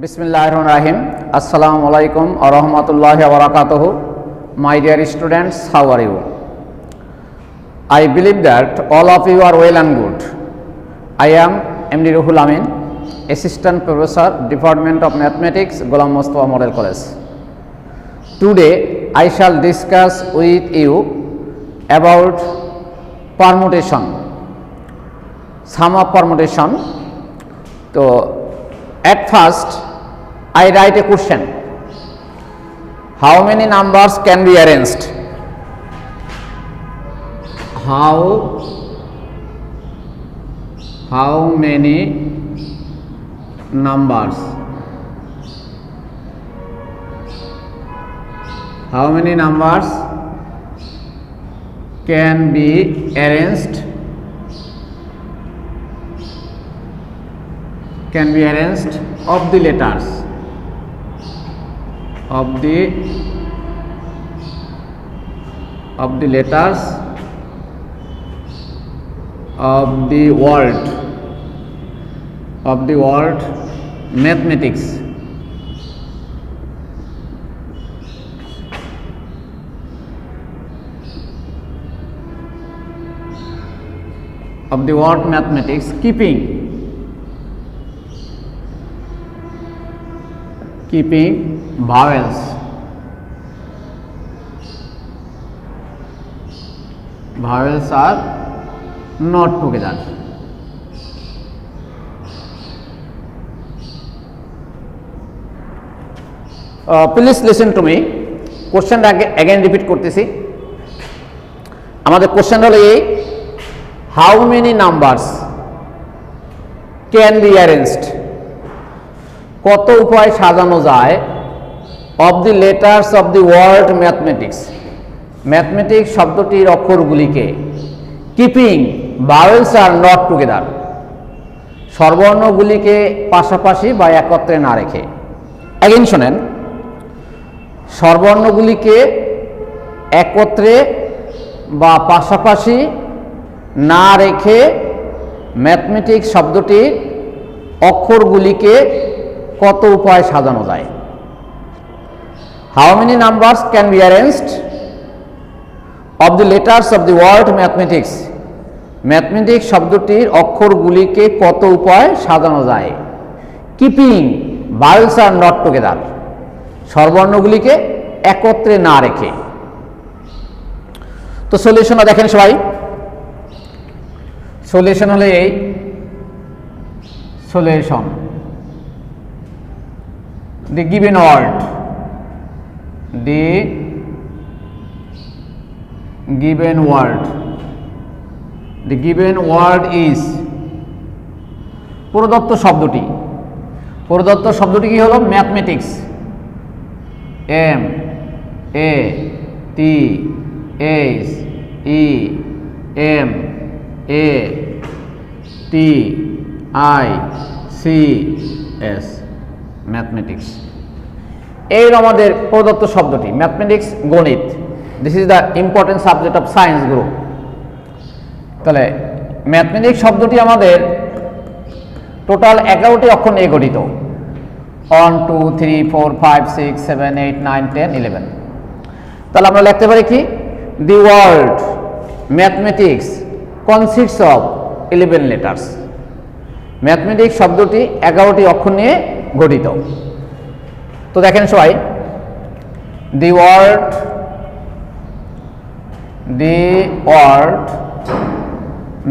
Bismillahirrahmanirrahim. Assalamu alaikum wa rahmatullahi wa barakatuhu. My dear students, how are you? I believe that all of you are well and good. I am MD Ruhul Amin, Assistant Professor, Department of Mathematics, Ghulam Mustafa Model College. Today, I shall discuss with you about permutation, sum of permutation. So, at first, I write a question. How many numbers can be arranged? How many numbers? How many numbers can be arranged? Can be arranged of the letters of the letters of the world mathematics. Of the word mathematics, keeping vowels are not together. Please listen to me. Question again repeat করতেছি. আমাদের question হলো এই, how many numbers can be arranged? কত উপায় সাজানো যায় of the letters of the word mathematics, mathematics শব্দটির অক্ষরগুলিকে keeping vowels are not together, স্বরবর্ণগুলিকে পাশাপাশি বা একত্রে না রেখে। again শোনেন, স্বরবর্ণগুলিকে একত্রে বা পাশাপাশি না রেখে ম্যাথমেটিক্স শব্দটির অক্ষরগুলিকে কত উপায় সাজানো যায়? How many numbers can be arranged of the letters of the word mathematics, mathematics শব্দটির অক্ষরগুলিকে কত উপায় সাজানো যায়? Keeping vowels are not together, স্বরবর্ণগুলিকে একত্রে না রেখে। তো সলিউশনটা দেখেন সবাই। সলিউশন হলো এই, solution the given word, the given word is প্রদত্ত শব্দটি কি হলো? Mathematics, M A T H E M A T I C S, mathematics. এই আমাদের প্রদত্ত শব্দটি ম্যাথমেটিক্স, গণিত। This is the important subject of science group. তাহলে ম্যাথমেটিক্স শব্দটি আমাদের টোটাল 11টি অক্ষর নিয়ে গঠিত। 1 2 3 4 5 6 7 8 9 10 11। তাহলে আমরা লিখতে পারি কি? The word mathematics consists of 11 letters. Mathematics শব্দটি 11টি অক্ষর নিয়ে গঠিত। তো দেখেন সবাই, the word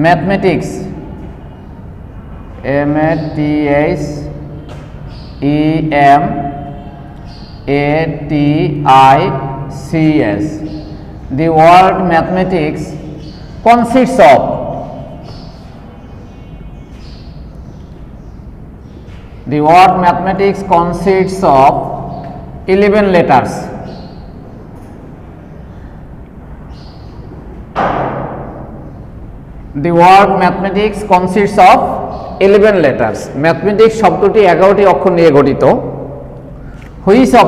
mathematics, MATHEMATICS, the word mathematics consists of the word mathematics consists of 11 letters. The word mathematics consists of 11 letters. Mathematics শব্দটি 11টি অক্ষর নিয়ে গঠিত। Which of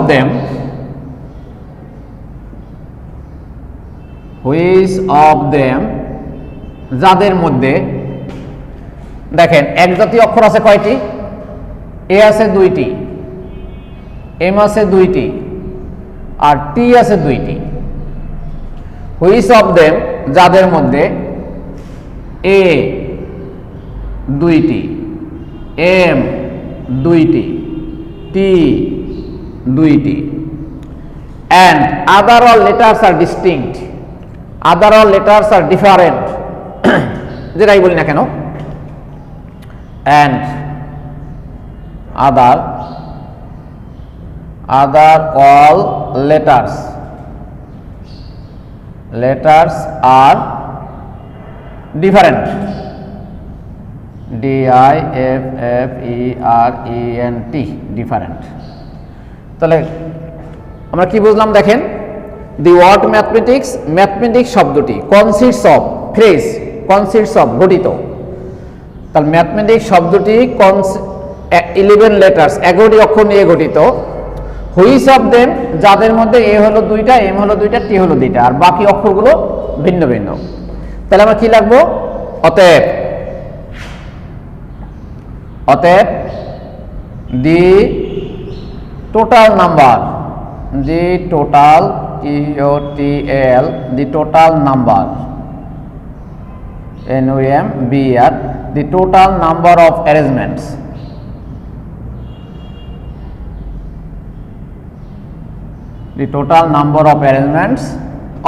them যাদের মধ্যে দেখেন এক জাতীয় অক্ষর আছে কয়টি? এ আছে দুইটি, এম আছে দুইটি আর টি আছে দুইটি। হুইচ অফ দেম, যাদের মধ্যে এ দুইটি, এম দুইটি, টি দুইটি, and other all letters are distinct, other all letters are different যেটাই বলি না কেন, and other all letters are different, different, different। তাহলে আমরা কি বুঝলাম দেখেন, দি ওয়ার্ড ম্যাথমেটিক্স, ম্যাথমেটিক্স শব্দটি consists of, phrase consists of গঠিত, তাহলে ম্যাথমেটিক্স শব্দটি 11 লেটার্স 11টি অক্ষর নিয়ে গঠিত। হুইচ অফ দেম, যাদের মধ্যে এ হলো দুইটা, এম হলো দুইটা, টি হলো দুইটা, আর বাকি অক্ষরগুলো ভিন্ন ভিন্ন। তাহলে আমরা কি লিখবো, অতএব দি total number, the total TOTL, the total number NUMBR, the total number of arrangements, the total number of arrangements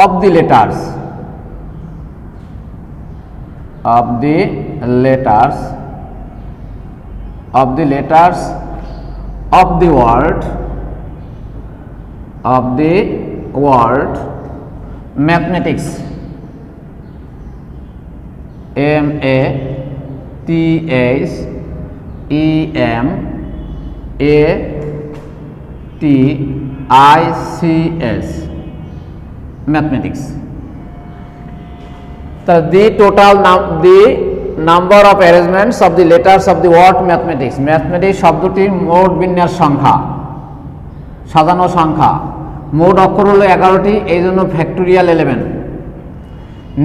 of the letters, of the letters of the word mathematics, MATHEMATICS, mathematics। So the total the number of arrangements of the letters of the word mathematics, mathematics শব্দটির মোট বিন্যাস সংখ্যা, সাজানো সংখ্যা, মোট অক্ষর হলো 11টি, এই জন্য ফ্যাক্টোরিয়াল 11।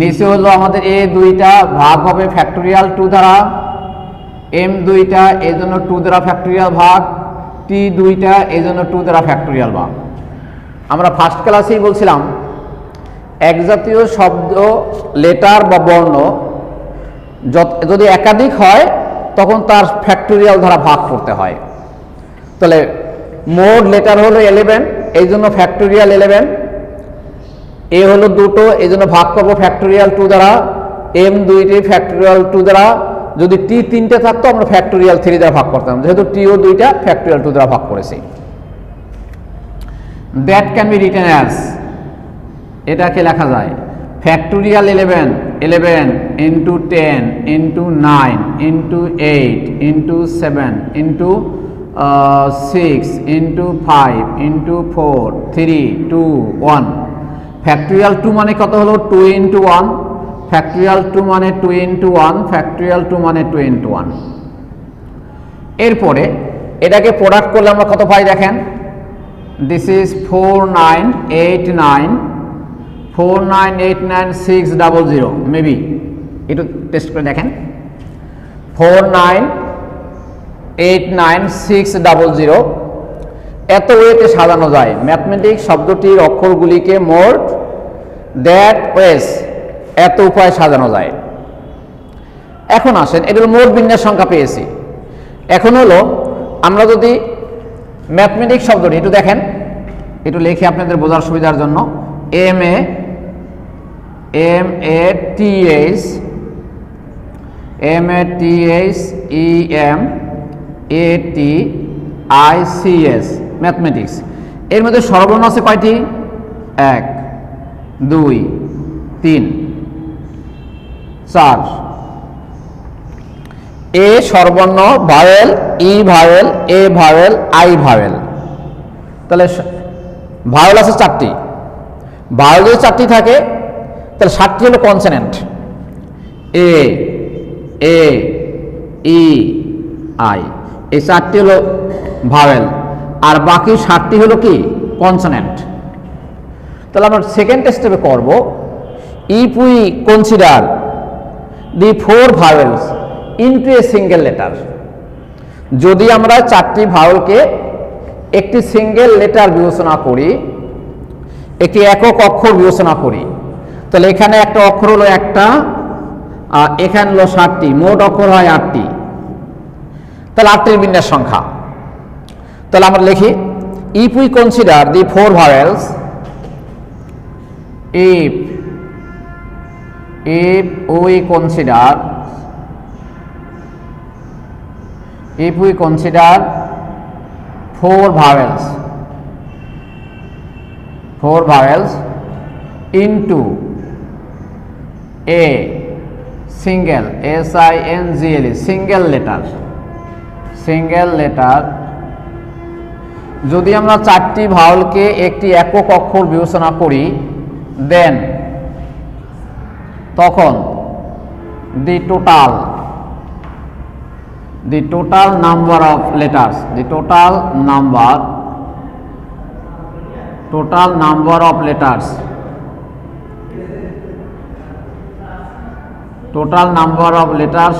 নিচে হলো আমাদের এ দুইটা ভাগ হবে ফ্যাক্টোরিয়াল 2 দ্বারা, এম দুইটা এই জন্য 2 দ্বারা ফ্যাক্টোরিয়াল ভাগ, টি দুইটা এই জন্য 2 দ্বারা ফ্যাক্টোরিয়াল ভাগ। আমরা ফার্স্ট ক্লাসেই বলছিলাম এক জাতীয় শব্দ, লেটার বা বর্ণ যদি একাধিক হয় তখন তার ফ্যাক্টোরিয়াল দ্বারা ভাগ করতে হয়। তাহলে মোট লেটার হলো 11, এই জন্য ফ্যাক্টোরিয়াল 11, এ হলো দুটো এই জন্য ভাগ করবো ফ্যাক্টোরিয়াল 2 দ্বারা, এম দুইটি ফ্যাক্টোরিয়াল 2 দ্বারা, যদি টি 3টে থাকতো আমরা ফ্যাক্টোরিয়াল 3 দ্বারা ভাগ করতাম, যেহেতু টিও দুইটা ফ্যাক্টোরিয়াল 2 দ্বারা ভাগ করেছি। That can be written as, এটাকে লেখা যায় factorial 11 into 10 into 9 into 8 into 7 into 6 into 5 into 4 3 2 1। Factorial 2 মানে কত হলো 2 ইন্টু 1, ফ্যাক্টোরিয়াল 2 মানে 2 ইন্টু 1, ফ্যাক্টোরিয়াল 2 মানে 2 ইন্টু 1। এরপরে এটাকে প্রোডাক্ট করলে আমরা কত পাই দেখেন, দিস ইজ 4989 600, মেবি একটু টেস্ট করে দেখেন, 4989600 এত ওয়েতে সাজানো যায় ম্যাথমেটিক্স শব্দটির অক্ষরগুলিকে মোট দ্যাট ওয়েস, এত উপায়ে সাজানো যায়। এখন আসেন, এটা মোট বিন্যাস সংখ্যা পেয়েছি। এখন হলো আমরা যদি ম্যাথমেটিক্স শব্দটি একটু দেখেন, একটু লিখে আপনাদের বোঝার সুবিধার জন্য, MATHEMATICS, ম্যাথমেটিক্স। এর মধ্যে সর্বর্ণ আছে কয়টি, 1 2 3 4, এ সর্বর্ণ, vowel, E vowel, A vowel, I vowel. তাহলে ভাওয়েল আছে 4টি, ভাওয়েল যদি 4টি থাকে তাহলে 7টি হলো কনসোনেন্ট, এ ই আই, এই 4টি হলো ভাওয়েল, আর বাকি 7টি হলো কি কনসোনেন্ট। তাহলে আমরা সেকেন্ড স্টেপে করব, if we consider the 4 vowels into a single letter, যদি আমরা 4টি ভাওয়েলকে একটি সিঙ্গেল লেটার বিবেচনা করি, একটি একক অক্ষর বিবেচনা করি, তাহলে এখানে একটা অক্ষর হলো একটা, আর এখানে হলো 7টি, মোট অক্ষর হয় 8টি, তাহলে 8টির বিন্যাস সংখ্যা। তাহলে আমরা লিখি, if we consider the 4 vowels, if we consider 4 vowels into a single single letter, যদি আমরা 4টি ভাওয়েলকে একটি একক অক্ষর বিবেচনা করি, দেন তখন the total number of letters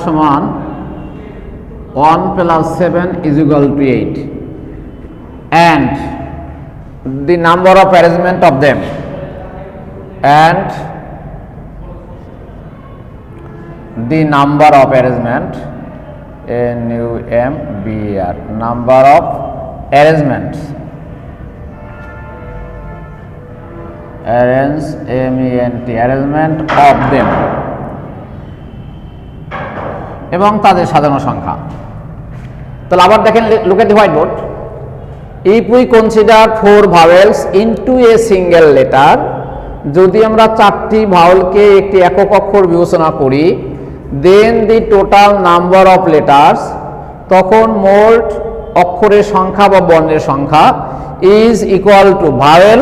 সমান 1 plus 7 is equal to 8, and the number of arrangement of them, and the number of arrangement, NUMBR, number of arrangements, arrangement of them, এবং তাদের সাজানো সংখ্যা। তাহলে আবার দেখেন, look at the whiteboard. If we consider 4 vowels into a single letter, যদি আমরা 4টি ভাওয়েলকে একটি একক অক্ষর বিবেচনা করি, then the total number of letters, তখন মোট অক্ষরের সংখ্যা বা বর্ণের সংখ্যা is equal to ভাওয়েল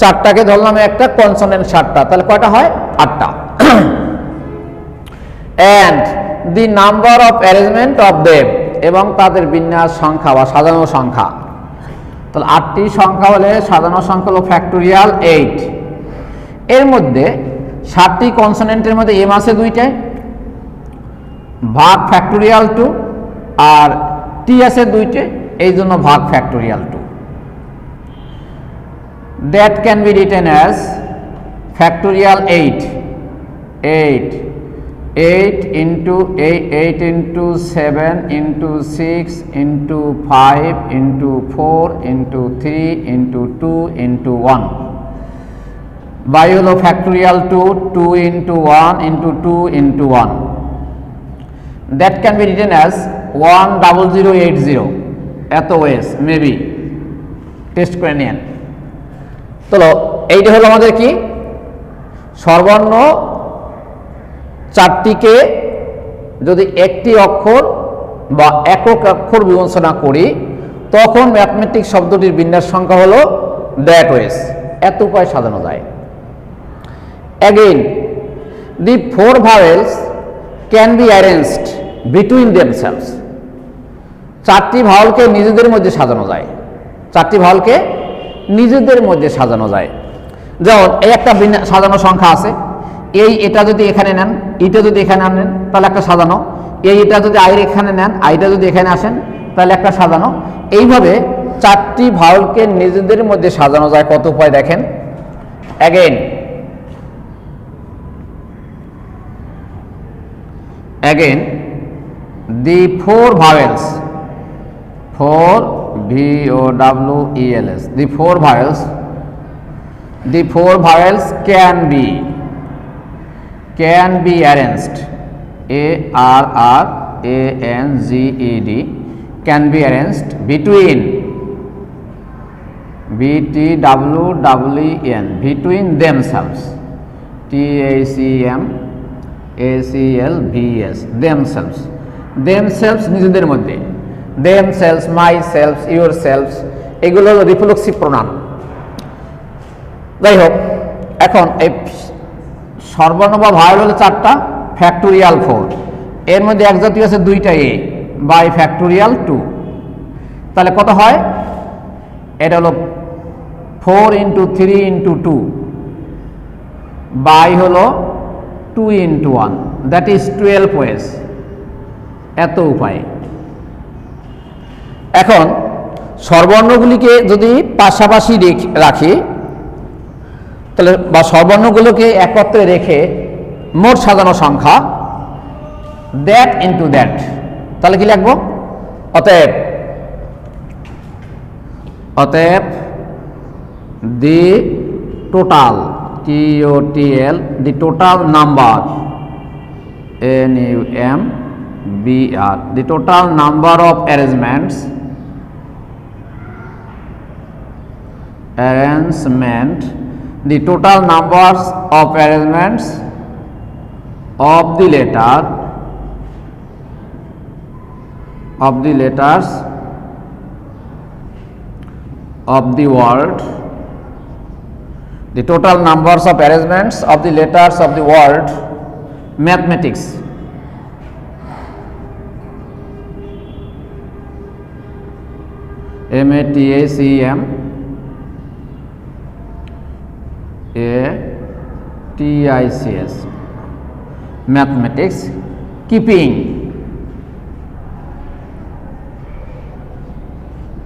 4টাকে ধরলাম একটা, কনসোনেন্ট 7টা, তাহলে কয়টা হয়? 8টা। and the number of arrangement of them, এবং তাদের বিন্যাস সংখ্যা বা সাজানো সংখ্যা। তাহলে 8টি সংখ্যা হলে সাজানো সংখ্যা হলো ফ্যাক্টোরিয়াল 8। এর মধ্যে 7টি কনসোনেন্টের মধ্যে এম আছে 2টায়, ভাগ ফ্যাক্টোরিয়াল 2, আর টি আছে 2টে, এই জন্য ভাগ factorial 2। That can be written as factorial 8 into 7 into 6 into 5 into 4 into 3 into 2 into 1 by হলো factorial 2 into 1 into 2 into 1, that can be written as 10080 এত ওয়েস মেবি টেস্ট করে নিন। তো এইটা হলো আমাদের কি সর্বর্ণ 4টিকে যদি একটি অক্ষর বা একক অক্ষর বিবেচনা করি, তখন ম্যাথমেটিক শব্দটির বিন্যাস সংখ্যা হলো দ্যাট ওয়েস, এত উপায় সাজানো যায়। Again, the 4 vowels can be arranged between themselves, 4টি ভাওয়েলকে নিজেদের মধ্যে সাজানো যায়, 4টি ভাওয়েলকে নিজেদের মধ্যে সাজানো যায়। যেমন এই একটা সাজানো সংখ্যা আছে, এটা যদি এখানে নেন, এটা যদি এখানে আনেন তাহলে একটা সাজানো, এটা যদি আইর এখানে নেন, আইটা যদি এখানে আসেন তাহলে একটা সাজানো। এইভাবে 4টি ভাওয়েলকে নিজেদের মধ্যে সাজানো যায়। কত উপায় দেখেন। Again, the 4 vowels, 4 VOWELS, the 4 vowels can be arranged, ARRANGED, can be arranged between BTWWEN, between themselves, TACMACLVS, themselves নিজেদের মধ্যে, themselves, myself, yourselves, এগুলো হলো রিফ্লেক্সিভ প্রোনাউন। যাই হোক, এখন এই সর্বর্ণ বা ভাওয়েল হলো 4টা, ফ্যাক্টোরিয়াল 4, এর মধ্যে এক জাতীয় আছে 2টা এ বাই ফ্যাক্টোরিয়াল 2, তাহলে কত হয়? এটা হলো 4 into 3 into 2 বাই হলো 2 into 1, দ্যাট ইজ 12 ওয়েস, এত উপায়। এখন স্বরবর্ণগুলিকে যদি পাশাপাশি রাখি তাহলে বা স্বরবর্ণগুলোকে একত্রে রেখে মোট সাজানো সংখ্যা দ্যাট ইনটু দ্যাট, তাহলে কি লিখব? অতএব দি total TOTL the total number NUMBR the total number of arrangement the total numbers of arrangements of the letters of the word, the total numbers of arrangements of the letters of the word mathematics. MATHMATICS mathematics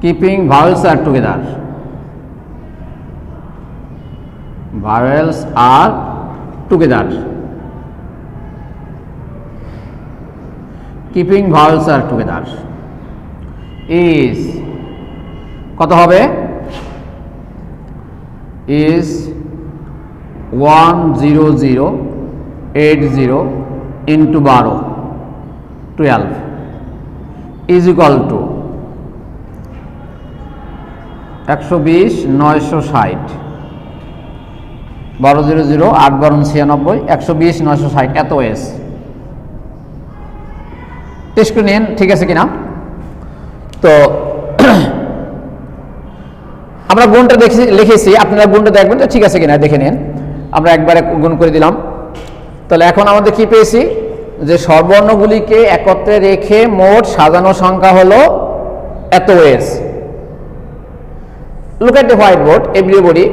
keeping vowels are together. Vowels are together. Keeping vowels are together is কত হবে? is 10080 into 12 is equal to 120 960 1200 8 12 96 120 960 এত S. Test করে নিন ঠিক আছে কিনা। তো আমরা গুণটা লিখেছি, আপনারা গুণটা দেখবেন তো ঠিক আছে কিনা দেখে নিন। আমরা একবারে গুণ করে দিলাম। তাহলে এখন আমাদের কি পেয়েছি যে স্বরবর্ণগুলিকে একত্রে রেখে মোট সাজানো সংখ্যা হলো এত S. Look at the white board everybody.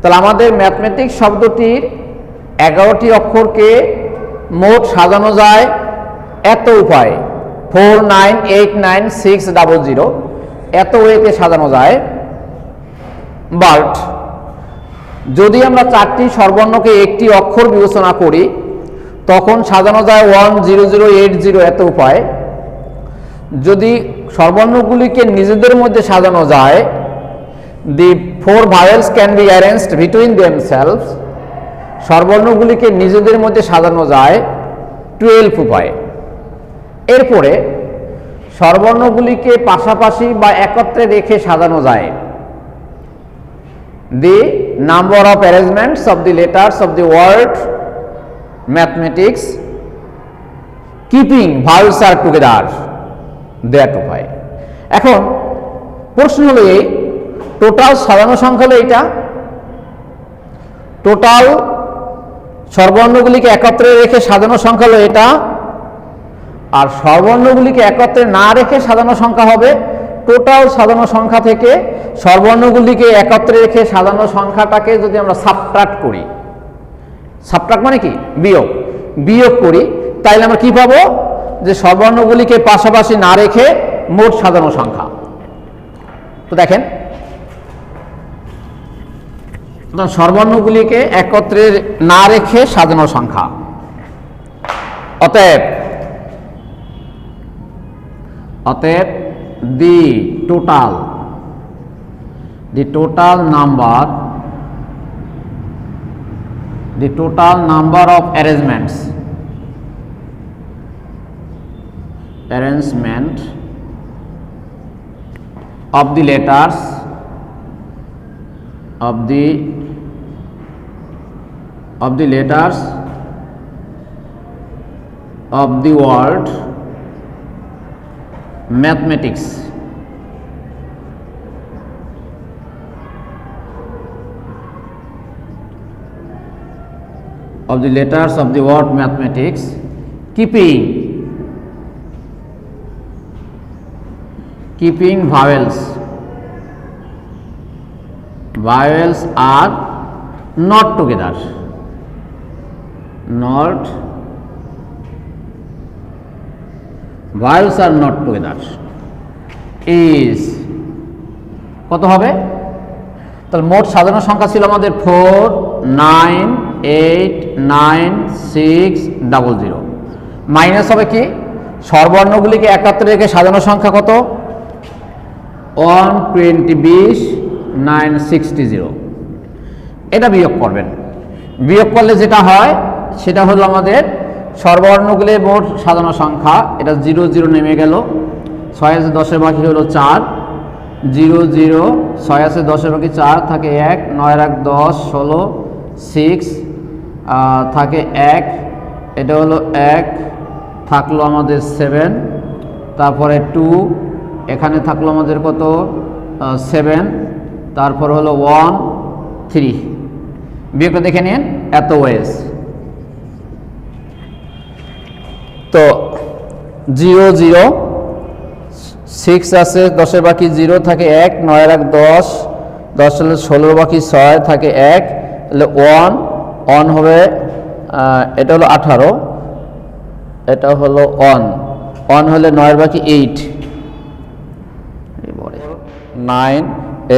তাহলে আমাদের ম্যাথমেটিক্স শব্দটির 11টি অক্ষরকে মোট সাজানো যায় এত উপায় 4989600 এত ওয়েতে সাজানো যায়। বাট যদি আমরা 4টি স্বরবর্ণকে একটি অক্ষর বিবেচনা করি তখন সাজানো যায় 10080 এত উপায়। যদি স্বরবর্ণগুলিকে নিজেদের মধ্যে সাজানো যায় the 4 vowels can be arranged between themselves, স্বরবর্ণগুলিকে নিজেদের মধ্যে সাজানো যায় 12 উপায়ে। এরপরে স্বরবর্ণগুলিকে পাশাপাশি বা একত্রে রেখে সাজানো যায় the number of arrangements of the letters of the word mathematics keeping vowels are together that উপায়। এখন প্রশ্ন হলো এই টোটাল সাজানো সংখ্যা হলো এটা, টোটাল স্বরবর্ণগুলিকে একত্রে রেখে সাজানো সংখ্যা হলো এটা, আর স্বরবর্ণগুলিকে একত্রে না রেখে সাজানো সংখ্যা হবে টোটাল সাজানো সংখ্যা থেকে স্বরবর্ণগুলিকে একত্রে রেখে সাজানো সংখ্যাটাকে যদি আমরা সাবট্রাক্ট করি, সাবট্রাক্ট মানে কি বিয়োগ করি, তাইলে আমরা কি পাবো যে স্বরবর্ণগুলিকে পাশাপাশি না রেখে মোট সাজানো সংখ্যা। তো দেখেন স্বরবর্ণগুলিকে একত্রে না রেখে সাজানো সংখ্যা, অতএব the total number of arrangement of the letters of the letters of the word mathematics of the letters of the word mathematics keeping vowels are not together, vowels are not together is কত হবে? তাহলে মোট সাজানো সংখ্যা ছিল আমাদের 4 9 8 9 6 00। Minus হবে কি? স্বরবর্ণগুলিকে একত্রে রেখে সাজানো সংখ্যা কত? 120 20 960। এটা বিয়োগ করবেন। বিয়োগ করলে যেটা হয় সেটা হলো আমাদের স্বরবর্ণগুলির মোট সাজানো সংখ্যা। এটা 0 0 নেমে গেল, 6 আছে 10-এর বাকি হলো 4, 0 0 6 আছে 10-এর বাকি 4 থাকে 1, 9 1 10 16 6 থাকে 1, এটা হলো 1, থাকলো আমাদের 7, তারপরে 2, এখানে থাকলো আমাদের কত 7, তারপর হলো 1 3। বিয়োগটা দেখে নিন, এত ওয়েস। তো 0 0 6 আছে 10-এর বাকি 0 থাকে 1, 9 1 10 10 হলে 16 বাকি 6 থাকে 1, তাহলে 1 হবে, এটা হলো 18, এটা হলো 1 হলে 9-এর বাকি 8, 9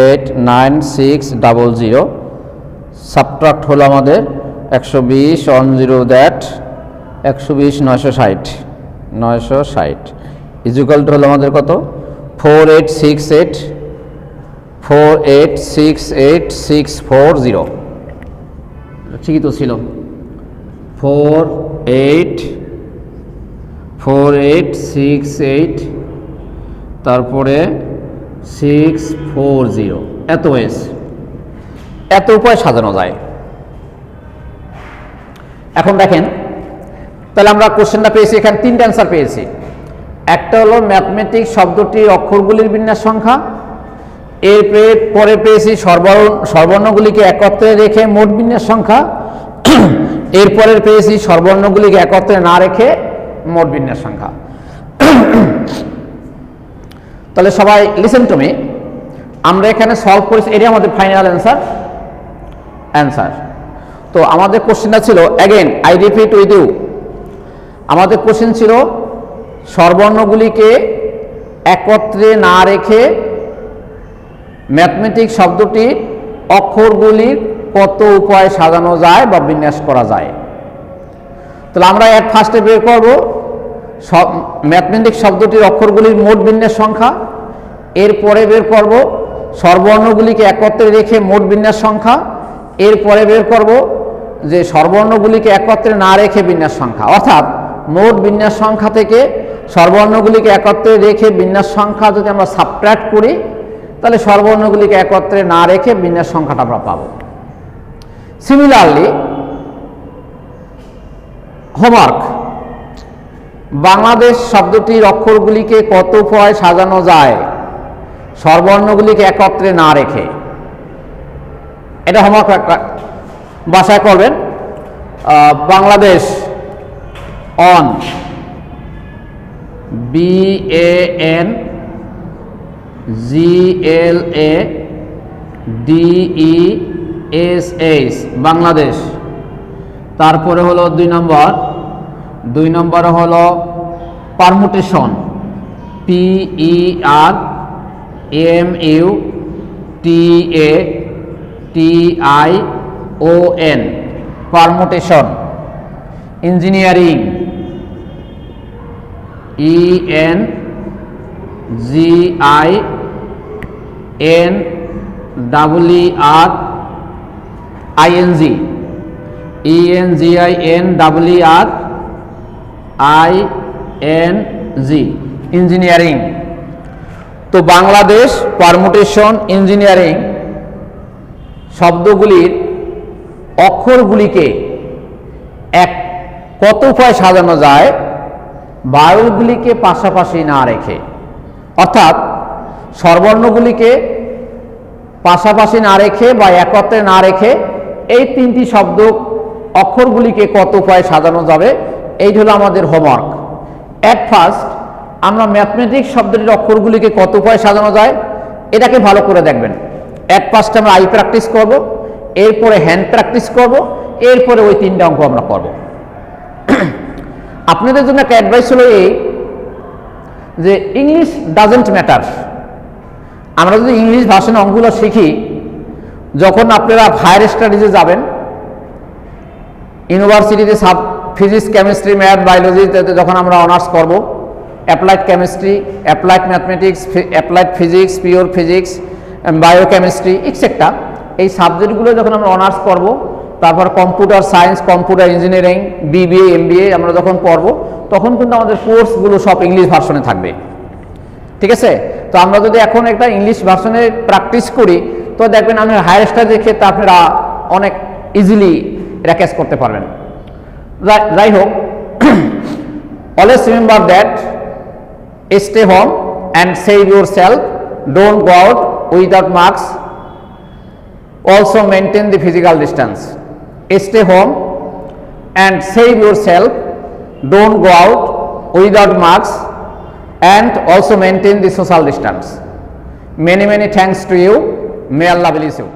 8 9 6 00। সাবট্রাক্ট হলো আমাদের 120 1 0 দ্যাট 120 960 ইকুয়াল টু হলো আমাদের কত? 4868 640। ঠিকই তো ছিল, 4868 তারপরে 640। এত ওয়েস, এত উপায় সাজানো যায়। এখন দেখেন, তাহলে আমরা কোশ্চেনটা পেয়েছি, এখানে 3টা অ্যান্সার পেয়েছি। একটা হলো ম্যাথমেটিক্স শব্দটির অক্ষরগুলির বিন্যাস সংখ্যা, এর পরে পেয়েছি স্বরবর্ণগুলিকে একত্রে রেখে মোট বিন্যাস সংখ্যা, এরপরের পেয়েছি স্বরবর্ণগুলিকে একত্রে না রেখে মোট বিন্যাস সংখ্যা। তাহলে সবাই লিসেন টু মি, আমরা এখানে সলভ করেছি, এটাই আমাদের ফাইনাল অ্যান্সার। তো আমাদের কোশ্চেনটা ছিল, again I repeat with you, আমাদের কোশ্চেন ছিল স্বরবর্ণগুলিকে একত্রে না রেখে ম্যাথমেটিক্স শব্দটির অক্ষরগুলির কত উপায়ে সাজানো যায় বা বিন্যাস করা যায়। তাহলে আমরা এর ফার্স্টে বের করব ম্যাথমেটিক্স শব্দটির অক্ষরগুলির মোট বিন্যাস সংখ্যা, এরপরে বের করব স্বরবর্ণগুলিকে একত্রে রেখে মোট বিন্যাস সংখ্যা, এরপরে বের করব যে স্বরবর্ণগুলিকে একত্রে না রেখে বিন্যাস সংখ্যা। অর্থাৎ মোট বিন্যাস সংখ্যা থেকে স্বরবর্ণগুলিকে একত্রে রেখে বিন্যাস সংখ্যা যদি আমরা সাবট্রাক্ট করি, তাহলে স্বরবর্ণগুলিকে একত্রে না রেখে বিন্যাস সংখ্যাটা আমরা পাবো। সিমিলারলি হোমওয়ার্ক, বাংলাদেশ শব্দটির অক্ষরগুলিকে কত উপায়ে সাজানো যায় স্বরবর্ণগুলিকে একত্রে না রেখে, এটা হোমওয়ার্ক বাসায় করবেন। Bangladesh on BANGLADESH Bangladesh. তারপরে হলো 2 নম্বর হলো permutation PERMUTATION permutation. Engineering ENGINERING engineering. তো বাংলাদেশ, পারমুটেশন, ইঞ্জিনিয়ারিং শব্দগুলির অক্ষরগুলিকে কত উপায়ে সাজানো যায় বায়ুগুলিকে পাশাপাশি না রেখে। অর্থাৎ স্বরবর্ণগুলিকে পাশাপাশি না রেখে বা একত্রে না রেখে এই 3টি শব্দ অক্ষরগুলিকে কত উপায়ে সাজানো যাবে, এই হলো আমাদের হোমওয়ার্ক। অ্যাট ফার্স্ট আমরা ম্যাথমেটিক্স শব্দটির অক্ষরগুলিকে কত উপায়ে সাজানো যায় এটাকে ভালো করে দেখবেন। অ্যাট ফার্স্ট আমরা আই প্র্যাকটিস করব, এরপরে হ্যান্ড প্র্যাকটিস করব, এরপরে ওই 3টা অঙ্ক আমরা করব। আপনাদের জন্য একটা অ্যাডভাইস হলো এই যে ইংলিশ ডাজেন্ট ম্যাটার, আমরা যদি ইংলিশ ভার্সনে অঙ্কগুলো শিখি, যখন আপনারা হায়ার স্টাডিজে যাবেন, ইউনিভার্সিটিতে ফিজিক্স, কেমিস্ট্রি, ম্যাথ, বায়োলজিতে যখন আমরা অনার্স করব, applied chemistry, applied mathematics, applied physics, pure physics, biochemistry etcetera, এই সাবজেক্টগুলো যখন আমরা অনার্স করব, তারপর computer science, computer engineering, BBA, MBA আমরা যখন পড়ব, তখন কিন্তু আমাদের কোর্সগুলো সব ইংলিশ ভার্সনে থাকবে। ঠিক আছে? তো আমরা যদি এখন একটা ইংলিশ ভার্সনে প্র্যাকটিস করি, তো দেখবেন আপনার হায়ার স্টাডিজের ক্ষেত্রে আপনারা অনেক ইজিলি এটা ক্যাচ করতে পারবেন। যাই হোক, always remember that stay home and save your self, don't go out without mask, also maintain the physical distance. Stay home and save your self, don't go out without mask, and also maintain the social distance. Many thanks to you. May Allah bless you.